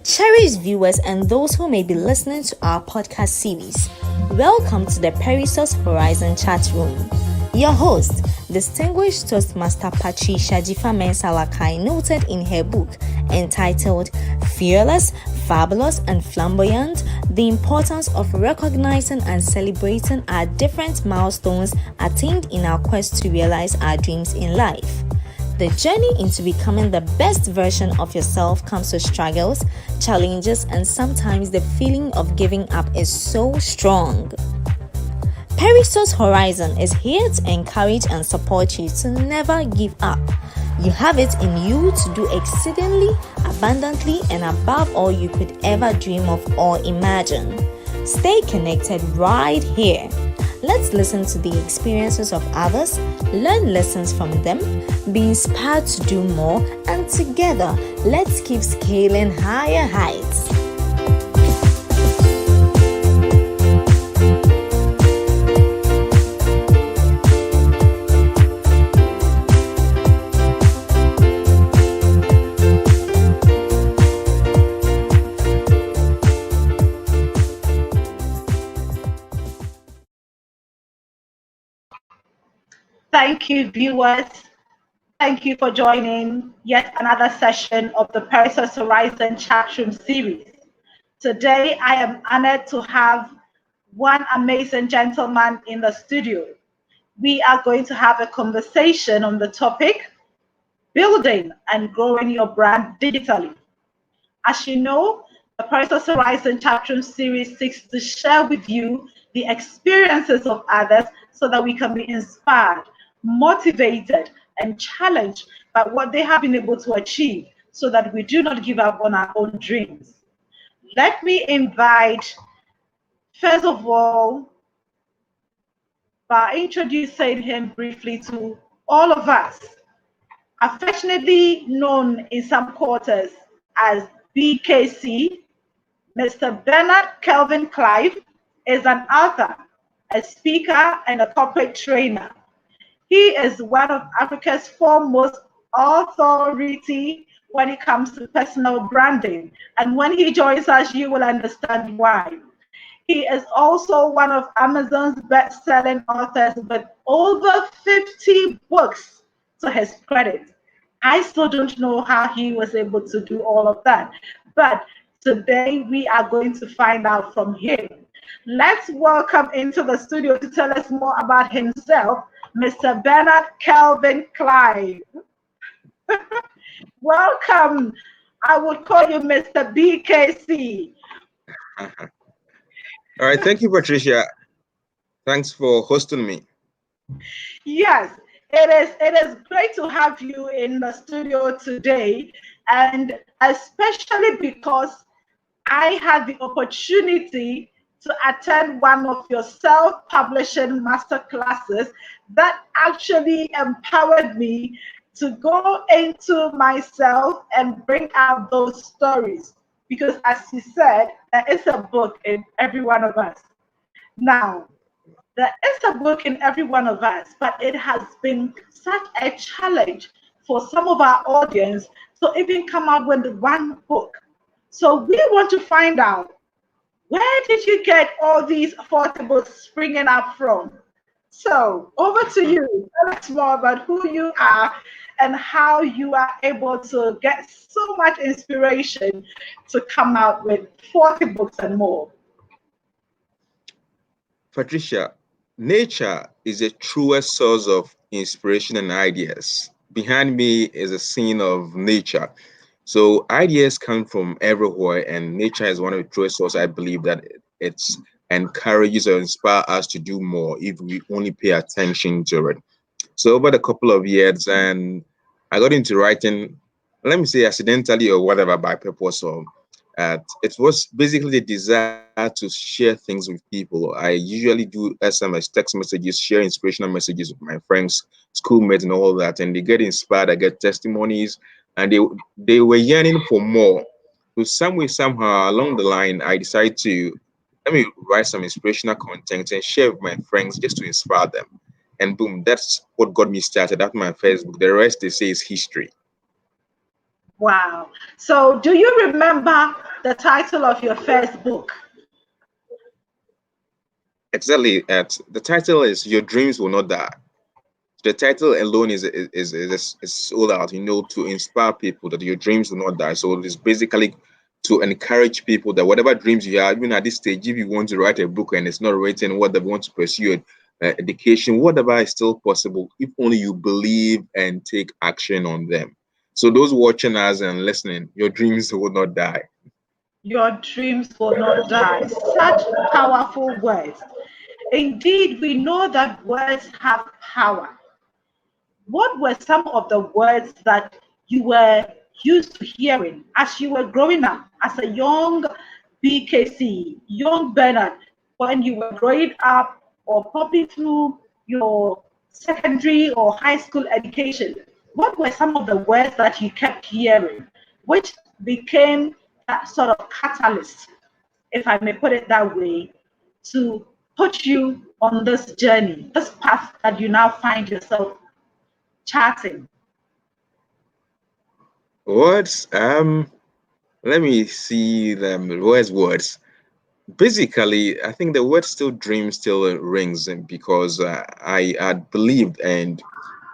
Cherished viewers and those who may be listening to our podcast series, welcome to the Perisous Horizon chat room. Your host, distinguished Toastmaster Patricia Jifa noted in her book entitled Fearless, Fabulous and Flamboyant, The Importance of Recognizing and Celebrating Our Different Milestones Attained in Our Quest to Realize Our Dreams in Life. The journey into becoming the best version of yourself comes with struggles, challenges, and sometimes the feeling of giving up is so strong. Perisous Horizon is here to encourage and support you to never give up. You have it in you to do exceedingly, abundantly, and above all you could ever dream of or imagine. Stay connected right here. Let's listen to the experiences of others, learn lessons from them, be inspired to do more, and together, let's keep scaling higher heights. Thank you, viewers. Thank you for joining yet another session of the Perisous Horizon Chatroom series. Today, I am honored to have one amazing gentleman in the studio. We are going to have a conversation on the topic, building and growing your brand digitally. As you know, the Perisous Horizon Chatroom series seeks to share with you the experiences of others so that we can be inspired, motivated, and challenged by what they have been able to achieve so that we do not give up on our own dreams. Let me invite, first of all, by introducing him briefly to all of us, affectionately known in some quarters as BKC. Mr. Bernard Kelvin Clive is an author, a speaker, and a corporate trainer. He is one of Africa's foremost authority when it comes to personal branding. And when he joins us, you will understand why. He is also one of Amazon's best-selling authors with over 50 books to his credit. I still don't know how he was able to do all of that. But today we are going to find out from him. Let's welcome into the studio to tell us more about himself, Mr. Bernard Kelvin Clive. Welcome. I would call you Mr. BKC. All right, thank you, Patricia. Thanks for hosting me. Yes, it is great to have you in the studio today, and especially because I had the opportunity to attend one of your self-publishing master classes that actually empowered me to go into myself and bring out those stories. Because as you said, there is a book in every one of us. Now, there is a book in every one of us, but it has been such a challenge for some of our audience to even come out with one book. So we want to find out, where did you get all these affordables springing up from? So over to you. Tell us more about who you are and how you are able to get so much inspiration to come out with 40 books and more. Patricia, nature is a truest source of inspiration and ideas. Behind me is a scene of nature. So ideas come from everywhere, and nature is one of the truest sources. I believe that it's encourages or inspire us to do more if we only pay attention to it. So over the couple of years, and I got into writing, let me say accidentally or whatever by purpose. Or it was basically the desire to share things with people. I usually do SMS, text messages, share inspirational messages with my friends, schoolmates, and all that, and they get inspired. I get testimonies, and they were yearning for more. So some way, somehow along the line, I decided to let me write some inspirational content and share with my friends just to inspire them. And boom, that's what got me started. That's my first book. The rest they say is history. Wow. So, do you remember the title of your first book? Exactly. The title is "Your Dreams Will Not Die." The title alone is sold out, to inspire people that your dreams will not die. So it's basically to encourage people that whatever dreams you have, even at this stage, if you want to write a book and it's not written, whatever you want to pursue education, whatever is still possible, if only you believe and take action on them. So those watching us and listening, your dreams will not die. Your dreams will not die. Such powerful words. Indeed, we know that words have power. What were some of the words that you were used to hearing as you were growing up as a young BKC, young Bernard, when you were growing up, or probably through your secondary or high school education? What were some of the words that you kept hearing, which became that sort of catalyst, if I may put it that way, to put you on this journey, this path that you now find yourself chatting? Words, let me see them. Where's words? Basically, I think the word still dream still rings, and because I had believed, and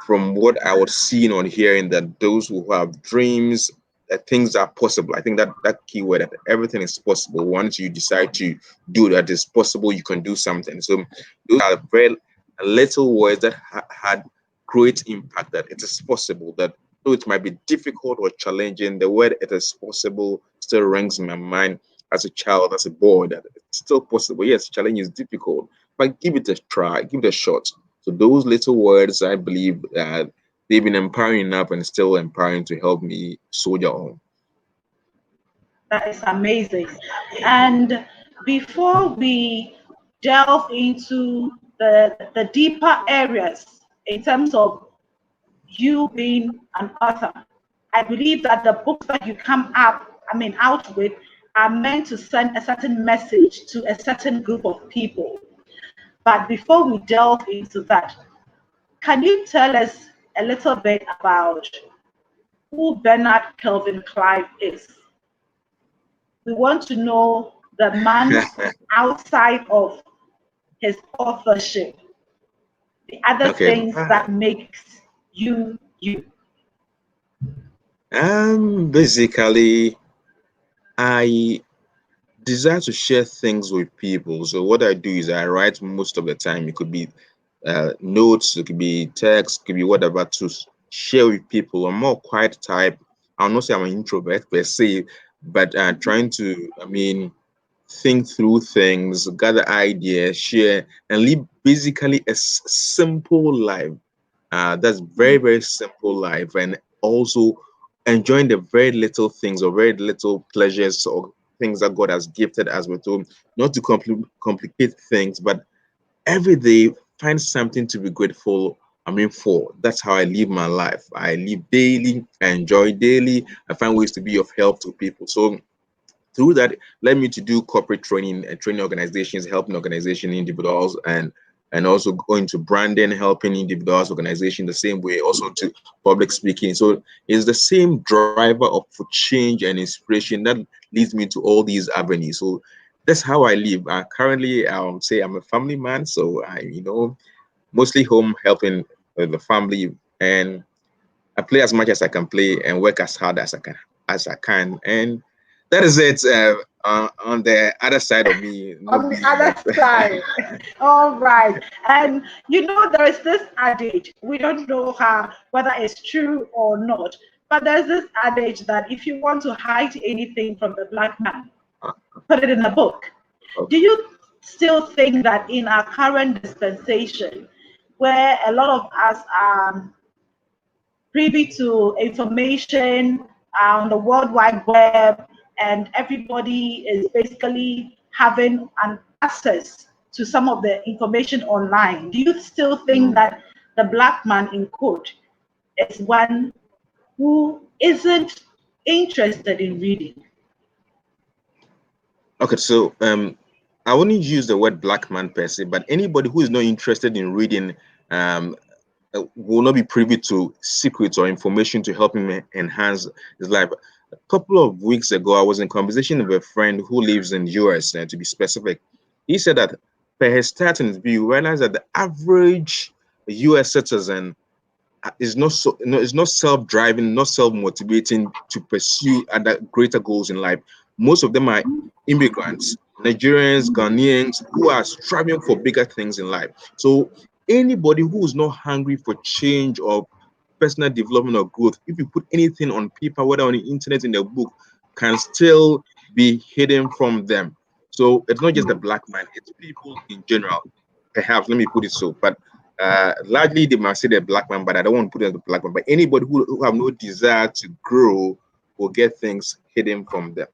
from what I was seeing on hearing, that those who have dreams, that things are possible. I think that keyword, that everything is possible once you decide to do that, is possible, you can do something. So those are very little words that had great impact, that it is possible, that though it might be difficult or challenging, the word "it is possible" still rings in my mind as a child, as a boy, that it's still possible. Yes, challenge is difficult, but give it a try, give it a shot. So those little words, I believe, they've been empowering enough and still empowering to help me soldier on. That is amazing. And before we delve into the deeper areas in terms of you being an author, I believe that the books that you come up, I mean, out with, are meant to send a certain message to a certain group of people. But before we delve into that, can you tell us a little bit about who Bernard Kelvin Clive is? We want to know the man outside of his authorship, the other Okay. things that makes you you. Basically, I desire to share things with people. So what I do is I write most of the time. It could be notes, it could be text, it could be whatever, to share with people. I'm more quiet type. I'll not say I'm an introvert per se, but trying to, think through things, gather ideas, share, and live basically a simple life. That's very, very simple life, and also enjoying the very little things or very little pleasures or things that God has gifted us with. So not to complicate things, but every day find something to be grateful. For that's how I live my life. I live daily, I enjoy daily, I find ways to be of help to people. So through that led me to do corporate training and training organizations, helping organization individuals, and also going to branding, helping individuals, organization the same way, also to public speaking. So it's the same driver of for change and inspiration that leads me to all these avenues. So that's how I live. Currently, say I'm a family man, so I, mostly home, helping with the family, and I play as much as I can play and work as hard as I can, and that is it. On the other side of me, On not the being other side. All right. And you know, there is this adage, we don't know how, whether it's true or not, but there's this adage that if you want to hide anything from the black man, put it in a book. Do okay. you still think that in our current dispensation, where a lot of us are privy to information on the World Wide Web, and everybody is basically having an access to some of the information online, do you still think Mm. that the black man in quote is one who isn't interested in reading? Okay, so I wouldn't use the word black man per se, but anybody who is not interested in reading, um, will not be privy to secrets or information to help him enhance his life. A couple of weeks ago, I was in conversation with a friend who lives in US, to be specific. He said that per his stats and view, realized that the average US citizen is not so no, is not self-driving, not self-motivating to pursue other greater goals in life. Most of them are immigrants, Nigerians, Ghanaians who are striving for bigger things in life. So anybody who is not hungry for change or personal development or growth, if you put anything on paper, whether on the internet, in the book, can still be hidden from them. So it's not just the black man, it's people in general. Perhaps, let me put it so. But largely they might say the black man, but I don't want to put it as the black man. But anybody who have no desire to grow will get things hidden from them.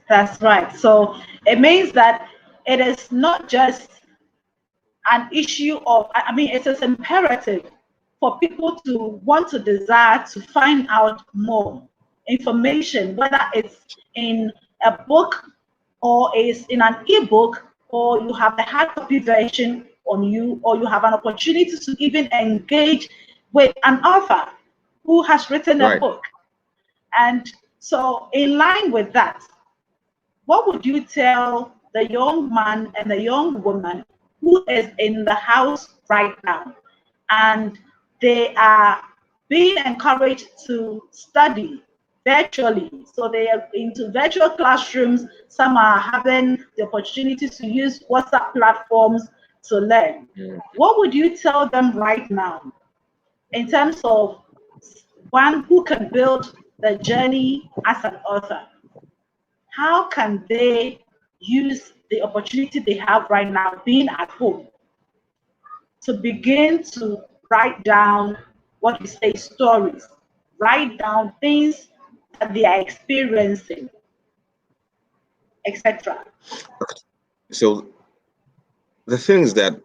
That's right. So it means that it is not just an issue of, I mean, it is imperative for people to want to desire to find out more information, whether it's in a book or is in an ebook, or you have the hard copy version on you, or you have an opportunity to even engage with an author who has written a Right. book. And so, in line with that, what would you tell the young man and the young woman who is in the house right now and they are being encouraged to study virtually? So they are into virtual classrooms. Some are having the opportunity to use WhatsApp platforms to learn. Mm. What would you tell them right now in terms of one who can build the journey as an author? How can they use the opportunity they have right now being at home to begin to write down what we say stories, write down things that they are experiencing, etc. So the thing is that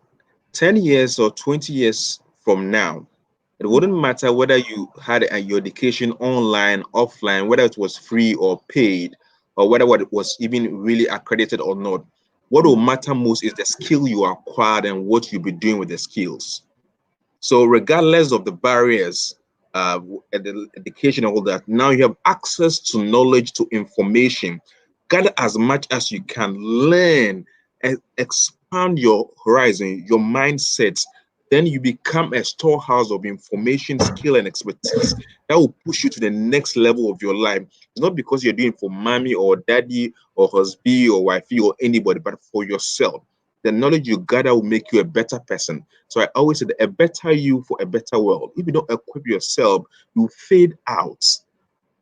10 years or 20 years from now, it wouldn't matter whether you had your education online, offline, whether it was free or paid, or whether it was even really accredited or not. What will matter most is the skill you acquired and what you'll be doing with the skills. So regardless of the barriers, the education and all that, now you have access to knowledge, to information. Gather as much as you can, learn and expand your horizon, your mindset. Then you become a storehouse of information, skill, and expertise that will push you to the next level of your life. It's not because you're doing for mommy or daddy or husband or wifey or anybody, but for yourself. The knowledge you gather will make you a better person. So I always say that a better you for a better world. If you don't equip yourself, you fade out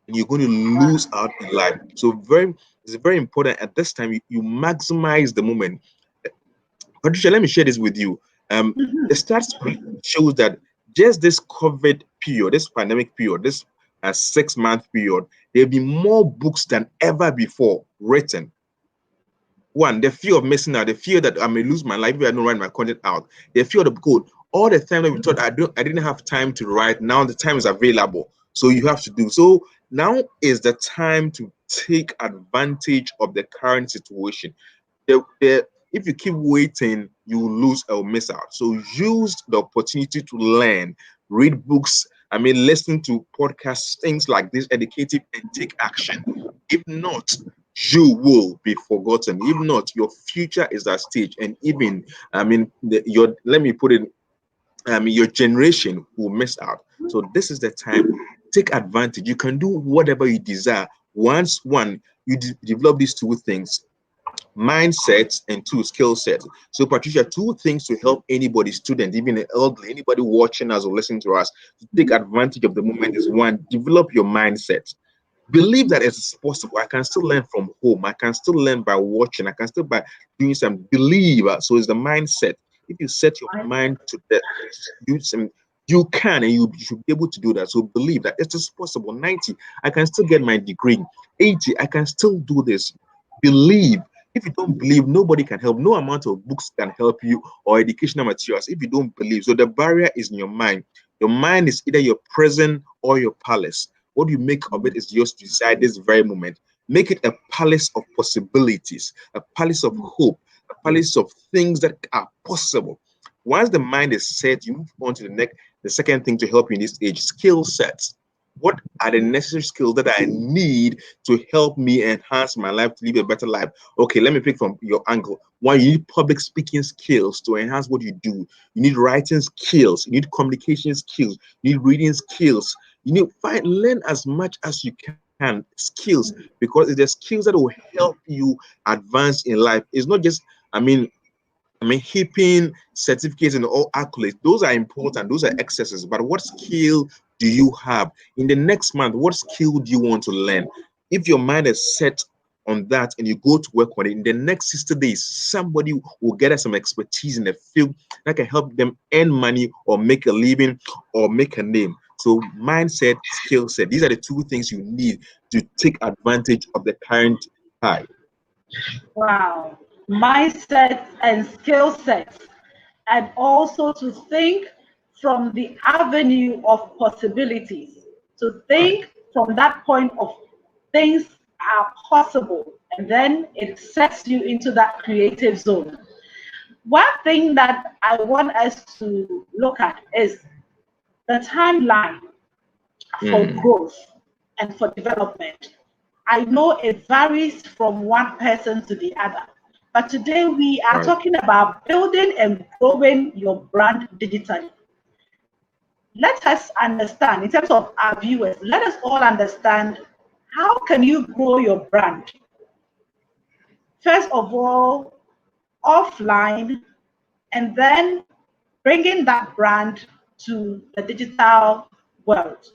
and you're going to lose out in life. So it's very important at this time you maximize the moment. Patricia, let me share this with you. The stats shows that just this COVID period, this pandemic period, this 6 month period, there'll be more books than ever before written. One, the fear of missing out, the fear that I may lose my life if I don't write my content out, the fear of the code. All the time that we thought I didn't have time to write, now the time is available. So you have to do. So now is the time to take advantage of the current situation. If you keep waiting, you will lose or miss out. So use the opportunity to learn, read books. I mean, listen to podcasts, things like this, educative, and take action. If not, you will be forgotten. If not, your future is at stage, and even I mean, your let me put it, your generation will miss out. So this is the time. Take advantage. You can do whatever you desire. Once you develop these two things, mindsets and two skill sets. So Patricia, two things to help anybody, student, even an elderly, anybody watching us or listening to us, to take advantage of the moment is: one, develop your mindset. Believe that it's possible. I can still learn from home. I can still learn by watching. I can still by doing some. Believe. So it's the mindset. If you set your mind to that, do some, you can, and you should be able to do that. So believe that it is possible. 90, I can still get my degree. 80, I can still do this. Believe. If you don't believe, nobody can help. No amount of books can help you or educational materials if you don't believe. So the barrier is in your mind. Your mind is either your prison or your palace. What you make of it is yours to decide this very moment. Make it a palace of possibilities, a palace of hope, a palace of things that are possible. Once the mind is set, you move on to the second thing to help you in this age, skill sets. What are the necessary skills that I need to help me enhance my life to live a better life? Okay, let me pick from your angle. One, you need public speaking skills to enhance what you do. You need writing skills. You need communication skills. You need reading skills. You need learn as much as you can skills, because it's the skills that will help you advance in life. It's not just, I mean, heaping certificates and all accolades, those are important, those are excesses. But what skill do you have in the next month? What skill do you want to learn? If your mind is set on that and you go to work on it, in the next 60 days, somebody will get some expertise in the field that can help them earn money or make a living or make a name. So, mindset, skill set, these are the two things you need to take advantage of the current time. Wow. Mindset and skill sets. And also to think from the avenue of possibilities, to Right. think from that point of things are possible, and then it sets you into that creative zone. One thing that I want us to look at is the timeline for Mm, growth and for development. I know it varies from one person to the other, but today we are right. talking about building and growing your brand digitally. Let us understand, in terms of our viewers, let us all understand, how can you grow your brand? First of all, offline, and then bringing that brand to the digital world.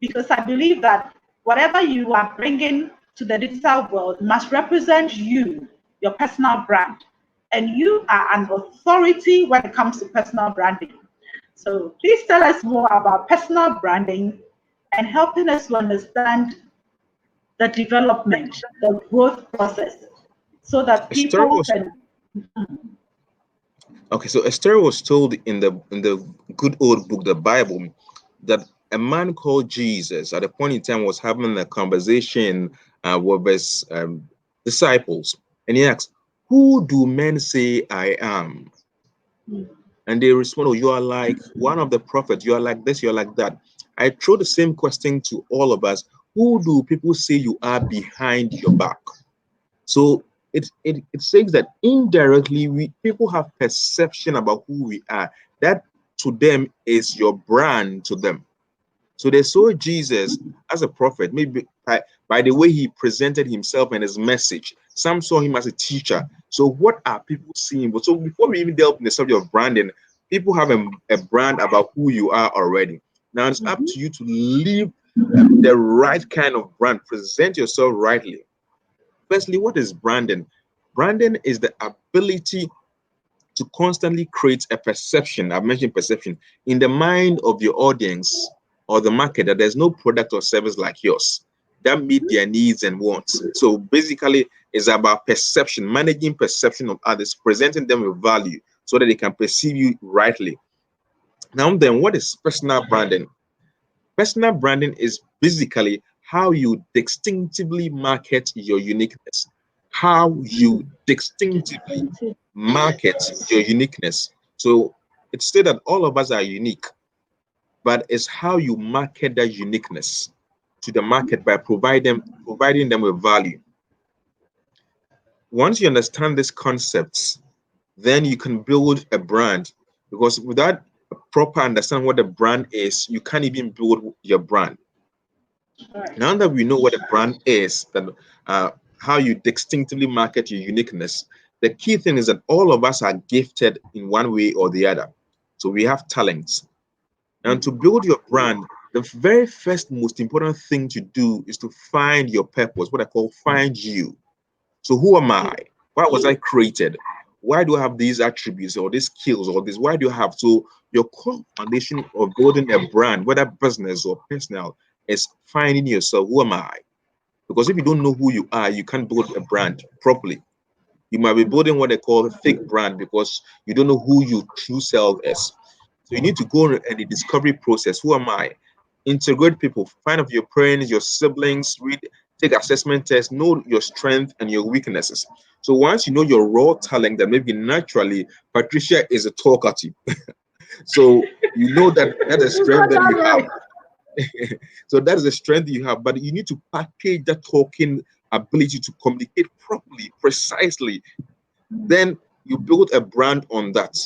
Because I believe that whatever you are bringing to the digital world must represent you, your personal brand. And you are an authority when it comes to personal branding. So please tell us more about personal branding and helping us to understand the development, the growth process, so that A story people was can. Okay, so a story was told in the good old book, the Bible, that a man called Jesus at a point in time was having a conversation with his disciples, and he asked, "Who do men say I am?" And they responded, "Oh, you are like one of the prophets. You are like this. You are like that." I throw the same question to all of us: who do people say you are behind your back? So it says that indirectly we people have perception about who we are. That to them is your brand to them. So they saw Jesus as a prophet, maybe by the way he presented himself and his message. Some saw him as a teacher. So what are people seeing? But so before we even delve in the subject of branding, people have a brand about who you are already. Now it's up to you to leave the right kind of brand, present yourself rightly. Firstly, what is branding? Branding is the ability to constantly create a perception. I've mentioned perception in the mind of your audience or the market that there's no product or service like yours that meet their needs and wants. So basically, it's about perception, managing perception of others, presenting them with value so that they can perceive you rightly. Now, then, what is personal branding? Personal branding is basically how you distinctively market your uniqueness. How you distinctively market your uniqueness. So it's said that all of us are unique, but it's how you market that uniqueness to the market by providing them with value. Once you understand these concepts, then you can build a brand, because without a proper understanding what the brand is, you can't even build your brand. Right. Now that we know what a brand is, that how you distinctively market your uniqueness, the key thing is that all of us are gifted in one way or the other. So we have talents. And to build your brand, the very first most important thing to do is to find your purpose, what I call find you. So who am I? Why was I created? Why do I have these attributes or these skills or this? Why do you have so your core foundation of building a brand, whether business or personal, is finding yourself. Who am I? Because if you don't know who you are, you can't build a brand properly. You might be building what they call a fake brand because you don't know who your true self is. So you need to go in the discovery process. Who am I? Integrate people. Find out your parents, your siblings. Read. take assessment tests, know your strength and your weaknesses. So once you know your raw talent, that maybe naturally Patricia is a talkative. So you know that that's a You strength got that that you have. right. So that is a strength you have, but you need to package that talking ability to communicate properly, precisely. Then you build a brand on that.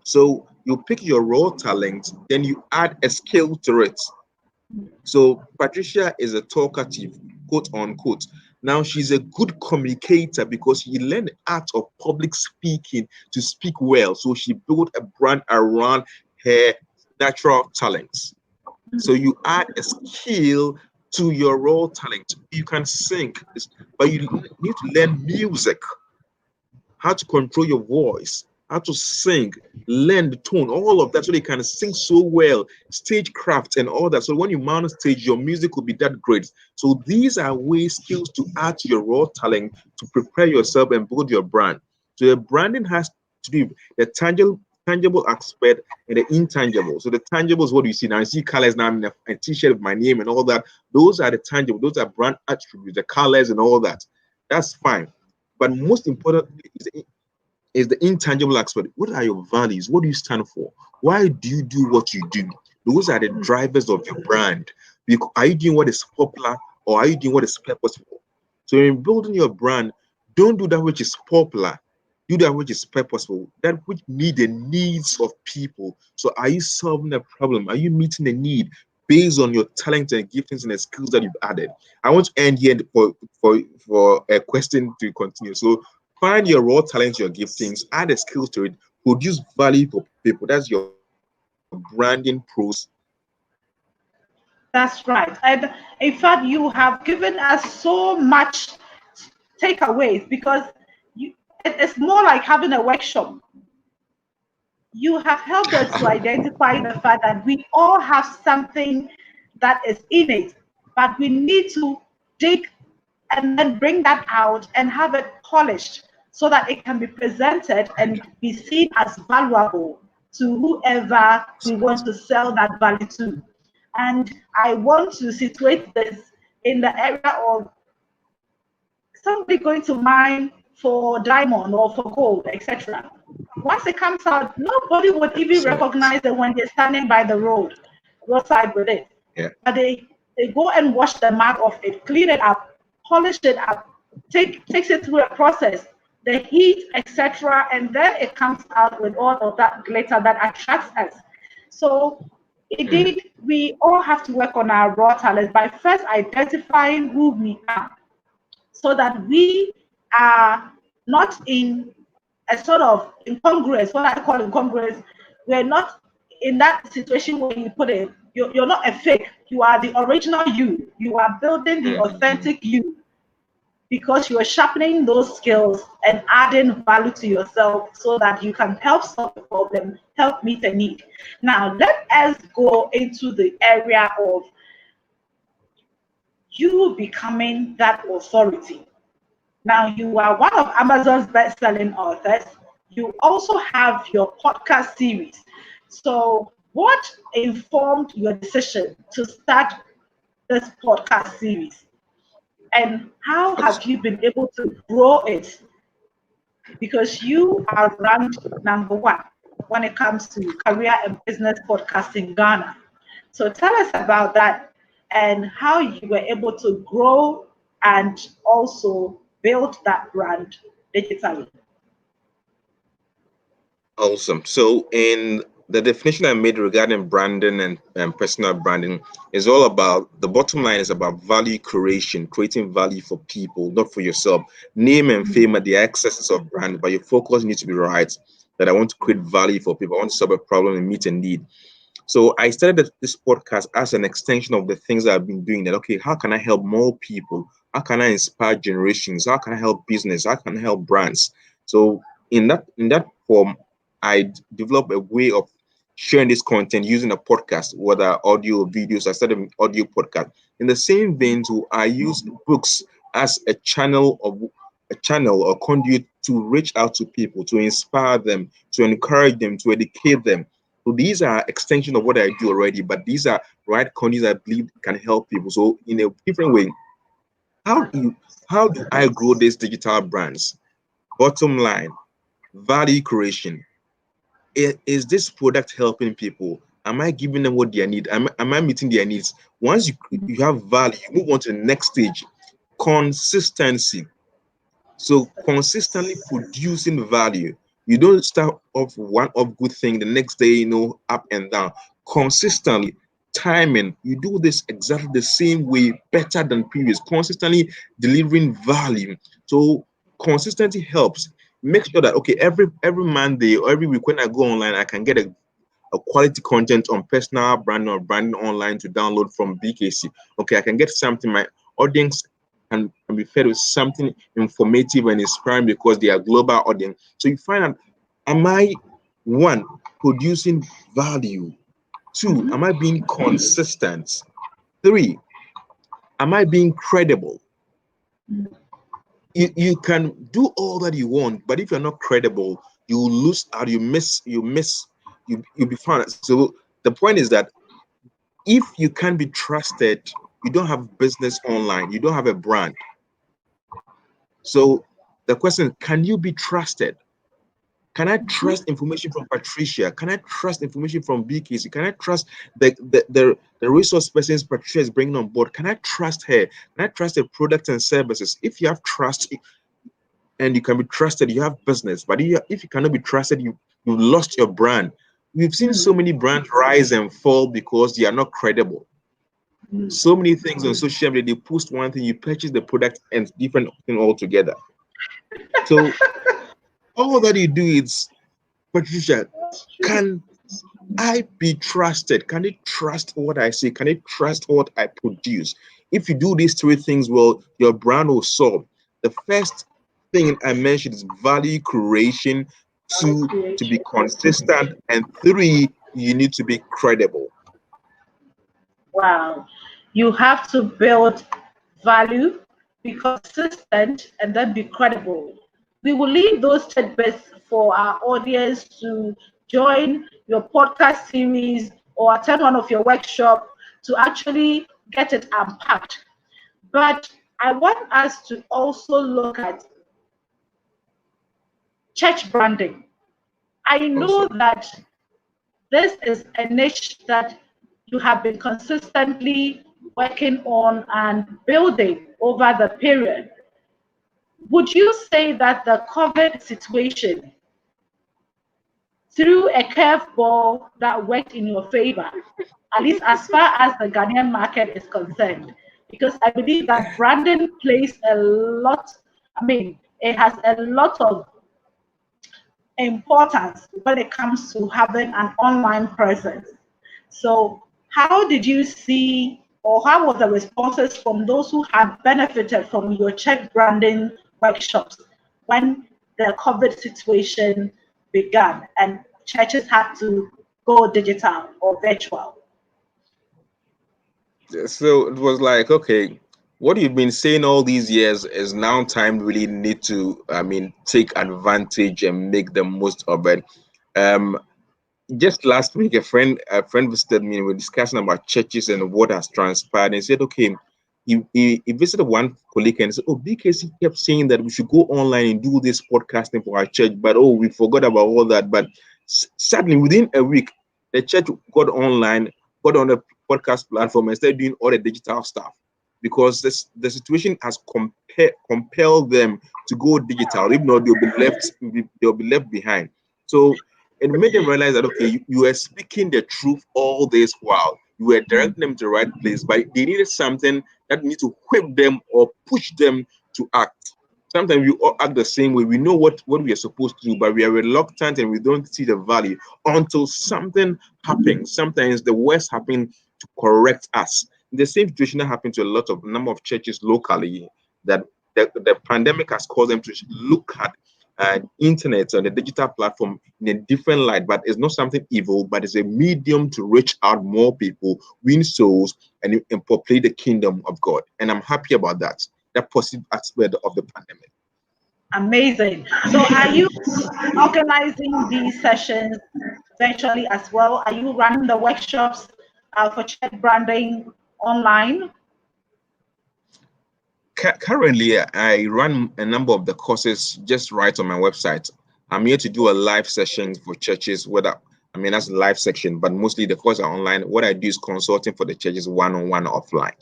So you pick your raw talent, then you add a skill to it. So Patricia is a talkative, quote unquote. Now she's a good communicator because she learned the art of public speaking to speak well. So she built a brand around her natural talents. So you add a skill to your raw talent. You can sing, but you need to learn music, how to control your voice, how to sing, learn the tone, all of that, so they can sing so well, stagecraft and all that. So when you mount stage, your music will be that great. So these are ways, skills to add to your raw talent to prepare yourself and build your brand. So your branding has to do with the tangible aspect and the intangible. So the tangible is what you see now. You see colors now in a t-shirt with my name and all that. Those are the tangible. Those are brand attributes, the colors and all that. That's fine. But most importantly is the intangible aspect. What are your values? What do you stand for? Why do you do what you do? Those are the drivers of your brand. Are you doing what is popular or are you doing what is purposeful? So in building your brand, don't do that which is popular. Do that which is purposeful, that which meet the needs of people. So are you solving a problem? Are you meeting the need based on your talents and giftings and the skills that you've added? I want to end here for a question to continue. So find your raw talents, your giftings, add the skills to it, produce value for people. That's your branding process. That's right. And in fact, you have given us so much takeaways because it's more like having a workshop. You have helped us to identify the fact that we all have something that is innate, but we need to dig and then bring that out and have it polished so that it can be presented and be seen as valuable to whoever we want to sell that value to. And I want to situate this in the area of somebody going to mine for diamond or for gold, etc. Once it comes out, nobody would even Excellent. recognize it when they're standing by the roadside with it. Yeah. But they go and wash the mud off it, clean it up, polish it up, takes it through a process, the heat, etc., and then it comes out with all of that glitter that attracts us. So Mm, indeed, we all have to work on our raw talents by first identifying who we are so that we are not in a sort of incongruous, what I call incongruous. We're not in that situation where you put it, you're not a fake, you are the original you. You are building the mm, authentic you because you are sharpening those skills and adding value to yourself so that you can help solve a problem, help meet a need. Now, let us go into the area of you becoming that authority. Now, you are one of Amazon's best-selling authors. You also have your podcast series. So, what informed your decision to start this podcast series? And how have you been able to grow it? Because you are ranked number one when it comes to career and business podcasts in Ghana. So, tell us about that and how you were able to grow and also build that brand digitally. awesome. So, in the definition I made regarding branding and personal branding is all about the bottom line is about value creation, creating value for people, not for yourself. Name and fame are the excesses of brand, but your focus needs to be right. That I want to create value for people. I want to solve a problem and meet a need. So I started this podcast as an extension of the things I've been doing. That okay, how can I help more people? How can I inspire generations? How can I help business? How can I help brands? So in that form, I developed a way of sharing this content using a podcast, whether audio or videos. I started an audio podcast. In the same vein, too, I use books as a channel or conduit to reach out to people, to inspire them, to encourage them, to educate them. So these are extension of what I do already, but these are right conditions I believe can help people. So in a different way, How do you, how do I grow these digital brands? Bottom line, value creation. Is this product helping people? Am I giving them what they need? Am I meeting their needs? Once you have value, you move on to the next stage. Consistency. So consistently producing value. You don't start off one of good thing, the next day, up and down. Consistently, timing. You do this exactly the same way, better than previous. Consistently delivering value. So consistency helps. Make sure that okay, every Monday or every week when I go online, I can get a quality content on personal branding or branding online to download from BKC. Okay, I can get something my audience can be fed with something informative and inspiring because they are global audience. So you find out, am I one producing value? Two, am I being consistent? Three, am I being credible? You can do all that you want, but if you're not credible, you lose out, you'll be found. So the point is that if you can't be trusted, you don't have business online, you don't have a brand. So the question, can you be trusted? Can I trust information from Patricia? Can I trust information from BKC? Can I trust the resource persons Patricia is bringing on board? Can I trust her? Can I trust the products and services? If you have trust and you can be trusted, you have business. But if you cannot be trusted, you've lost your brand. We've seen so many brands rise and fall because they are not credible. So many things on social media, they post one thing, you purchase the product and different thing altogether. So all that you do is, Patricia, can I be trusted? Can they trust what I say? Can they trust what I produce? If you do these three things well, your brand will soar. The first thing I mentioned is value creation. Two, to be consistent. And three, you need to be credible. Wow. You have to build value, be consistent, and then be credible. We will leave those tidbits for our audience to join your podcast series or attend one of your workshops to actually get it unpacked. But I want us to also look at church branding. I know Awesome. that this is a niche that you have been consistently working on and building over the period. Would you say that the COVID situation threw a curveball that worked in your favor, at least as far as the Ghanaian market is concerned? Because I believe that branding plays a lot, it has a lot of importance when it comes to having an online presence. So, how did you see, or how were the responses from those who had benefited from your check branding workshops when the COVID situation began and churches had to go digital or virtual? So it was like, okay, what you've been saying all these years is now time really need to, take advantage and make the most of it. Um, just last week, a friend visited me and we were discussing about churches and what has transpired. And he said, okay, he visited one colleague and said, oh, BKC kept saying that we should go online and do this podcasting for our church, but oh, we forgot about all that. But sadly, within a week, the church got online, got on the podcast platform and started doing all the digital stuff because the situation has compelled them to go digital. If not, they'll be left behind. So it made them realize that okay, you were speaking the truth all this while. You were directing them to the right place, but they needed something that needs to whip them or push them to act. Sometimes we all act the same way. We know what we are supposed to do, but we are reluctant and we don't see the value until something happens. Sometimes the worst happens to correct us. The same situation that happened to a lot of number of churches locally, that the pandemic has caused them to look at internet or the digital platform in a different light, but it's not something evil, but it's a medium to reach out more people, win souls, and populate the kingdom of God. And I'm happy about that positive aspect of the pandemic. Amazing. So, are you organizing these sessions virtually as well? Are you running the workshops for check branding online? Currently, I run a number of the courses just right on my website. I'm here to do a live session for churches, whether I mean that's a live section, but mostly the courses are online. What I do is consulting for the churches one-on-one offline.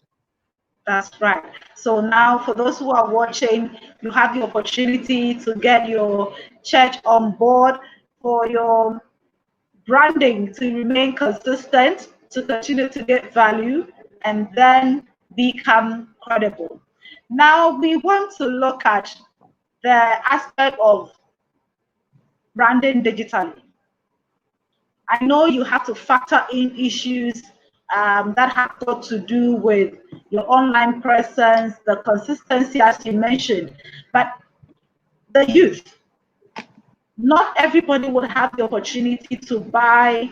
That's right. So now, for those who are watching, you have the opportunity to get your church on board for your branding to remain consistent, to continue to get value, and then become credible. Now, we want to look at the aspect of branding digitally. I know you have to factor in issues that have got to do with your online presence, the consistency, as you mentioned, but the youth, not everybody would have the opportunity to buy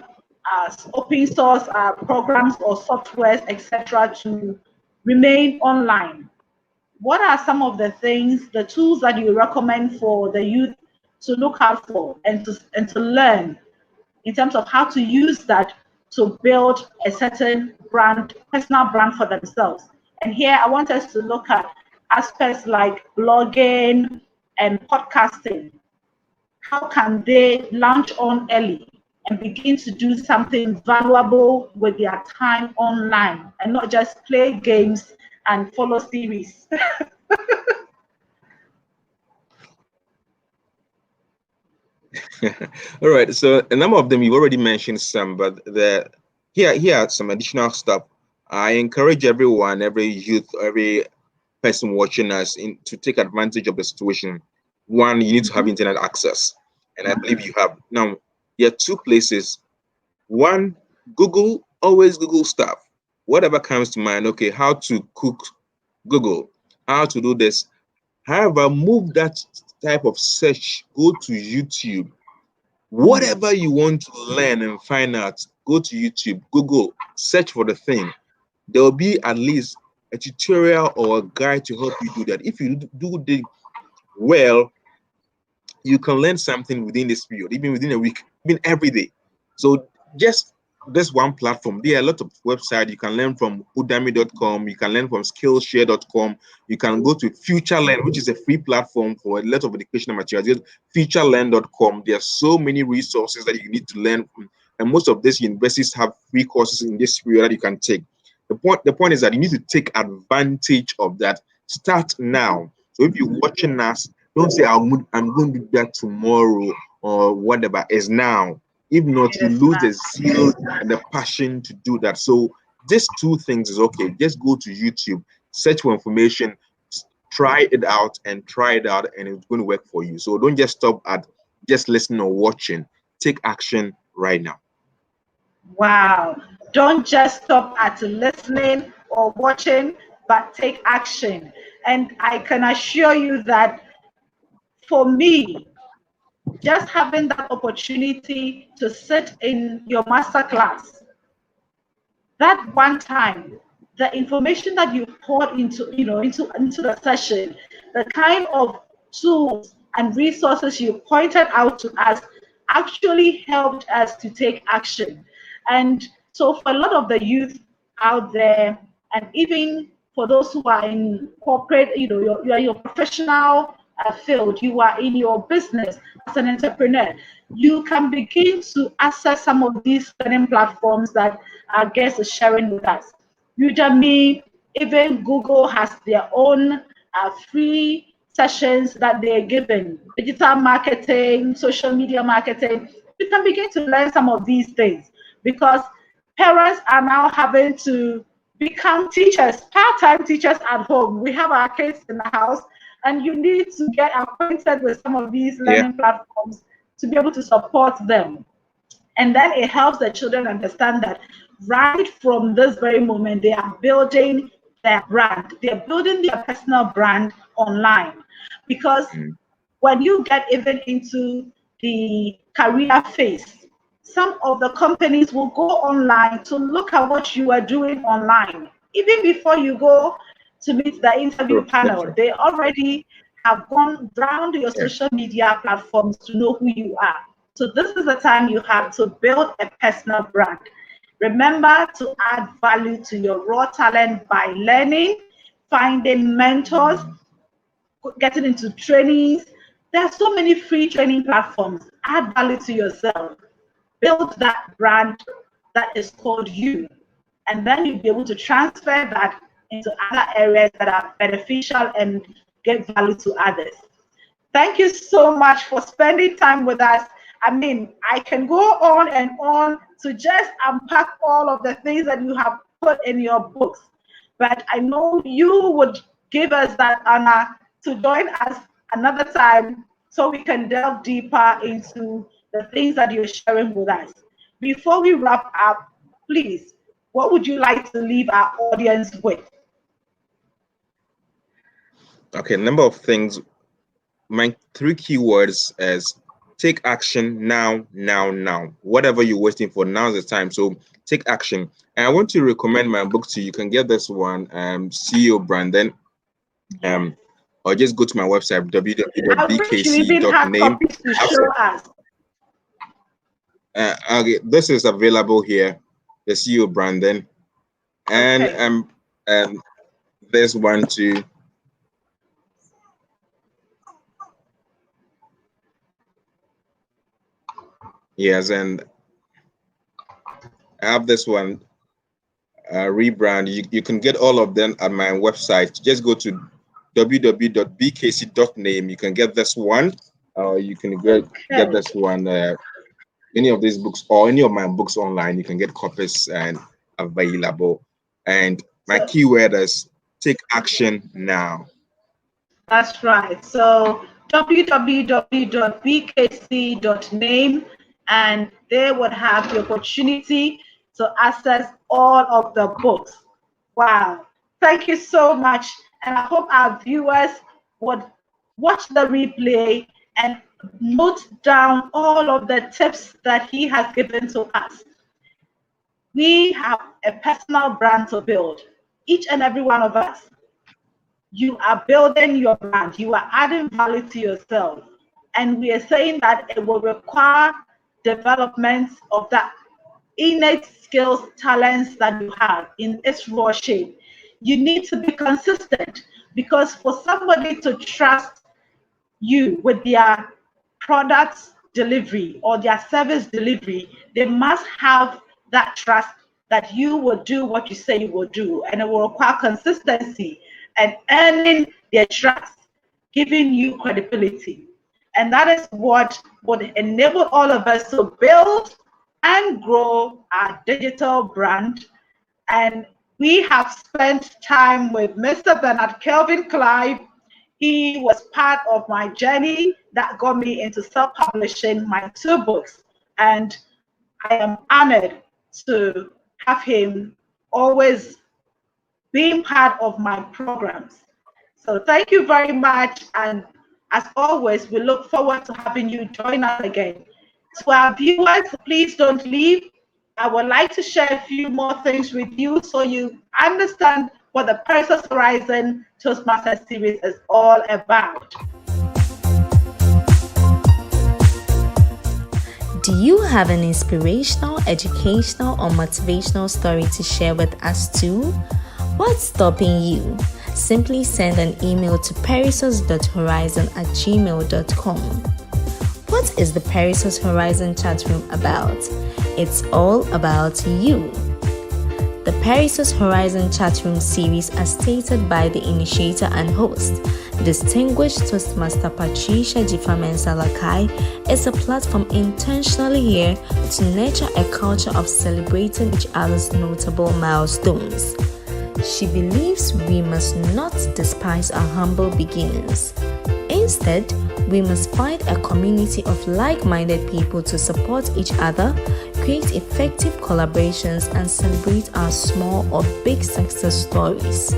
open source programs or softwares, etc., to remain online. What are some of the things, the tools that you recommend for the youth to look out for and to learn in terms of how to use that to build a certain brand, personal brand for themselves? And here I want us to look at aspects like blogging and podcasting. How can they launch on early and begin to do something valuable with their time online and not just play games and follow series? All right. So a number of them you've already mentioned some, but here are some additional stuff. I encourage everyone, every youth, every person watching us to take advantage of the situation. One, you need to have internet access, and I believe you have. Now, there are two places. One, Google, always Google stuff. Whatever comes to mind, okay, how to cook, Google, how to do this. However, move that type of search, go to YouTube. Whatever you want to learn and find out, go to YouTube, Google, search for the thing. There will be at least a tutorial or a guide to help you do that. If you do the well, you can learn something within this period, even within a week, even every day. So just this one platform, there are a lot of websites you can learn from udemy.com, you can learn from skillshare.com, you can go to FutureLearn, which is a free platform for a lot of educational materials. FutureLearn.com. There are so many resources that you need to learn from, and most of these universities have free courses in this period that you can take. The point is that you need to take advantage of that. Start now. So if you're watching us, don't say I'm going to do that tomorrow or whatever. Is now. If not, It you is lose the not. zeal and the passion to do that. So these two things is okay. Just go to YouTube, search for information, try it out, and it's going to work for you. So don't just stop at just listening or watching. Take action right now. Wow. Don't just stop at listening or watching, but take action. And I can assure you that for me, just having that opportunity to sit in your master class, that one time, the information that you poured into, into the session, the kind of tools and resources you pointed out to us actually helped us to take action. And so for a lot of the youth out there, and even for those who are in corporate, you are your professional field, you are in your business as an entrepreneur, you can begin to access some of these learning platforms that our guest is sharing with us. Udemy, even Google has their own free sessions that they're giving. Digital marketing, social media marketing. You can begin to learn some of these things because parents are now having to become teachers, part-time teachers at home. We have our kids in the house, and you need to get acquainted with some of these Yeah. learning platforms to be able to support them. And then it helps the children understand that right from this very moment, they are building their brand. They're building their personal brand online. Because when you get even into the career phase, some of the companies will go online to look at what you are doing online. Even before you go to meet the interview True. That's panel, true. they already have gone round your Yeah. social media platforms to know who you are. So this is the time you have to build a personal brand. Remember to add value to your raw talent by learning, finding mentors, getting into trainings. There are so many free training platforms. Add value to yourself. Build that brand that is called you. And then you'll be able to transfer that into other areas that are beneficial and get value to others. Thank you so much for spending time with us. I mean, I can go on and on to just unpack all of the things that you have put in your books. But I know you would give us that honor to join us another time so we can delve deeper into the things that you're sharing with us. Before we wrap up, please, what would you like to leave our audience with? Okay, number of things. My 3 keywords is take action now, now, now. Whatever you're waiting for, now's the time. So take action. And I want to recommend my book to you. You can get this one, CEO Brandon. Or just go to my website, I wish you even had www.bkc.name. copies to show us. Okay, this is available here, the CEO Brandon, and Okay. this one too. Yes, and I have this one, rebrand. You can get all of them at my website. Just go to www.bkc.name. You can get this one, or you can get Okay. this one. Any of these books or any of my books online, you can get copies and available. And my So keyword is take action now. that's right. So www.bkc.name, and they would have the opportunity to access all of the books. Wow. Thank you so much. And I hope our viewers would watch the replay and note down all of the tips that he has given to us. We have a personal brand to build, each and every one of us. You are building your brand, you are adding value to yourself. And we are saying that it will require development of that innate skills, talents that you have in its raw shape. You need to be consistent, because for somebody to trust you with their products delivery or their service delivery, they must have that trust that you will do what you say you will do. And it will require consistency and earning their trust, giving you credibility. And that is what would enable all of us to build and grow our digital brand. And we have spent time with Mr. Bernard Kelvin Clive. He was part of my journey that got me into self-publishing my 2 books. And I am honored to have him always being part of my programs. So thank you very much. And as always, we look forward to having you join us again. To our viewers, please don't leave. I would like to share a few more things with you so you understand what the Perissos Horizon Toastmaster series is all about. Do you have an inspirational, educational, or motivational story to share with us too? What's stopping you? Simply send an email to perissos.horizon@gmail.com. What is the Perissos Horizon chat room about? It's all about you. The Perissos Horizon chat room series, as stated by the initiator and host, distinguished Toastmaster Patricia Jifamensa-Lakai, is a platform intentionally here to nurture a culture of celebrating each other's notable milestones. She believes we must not despise our humble beginnings. Instead, we must find a community of like-minded people to support each other, create effective collaborations, and celebrate our small or big success stories.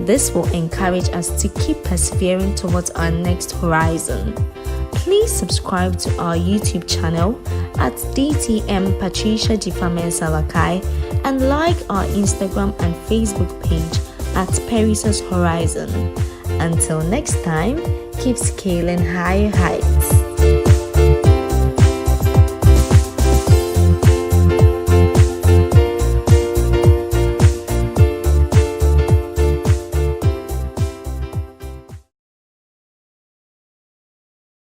This will encourage us to keep persevering towards our next horizon. Please subscribe to our YouTube channel at DTM Patricia Jifamensa-Lakai and like our Instagram and Facebook page at Perissos Horizon. Until next time, keep scaling higher heights.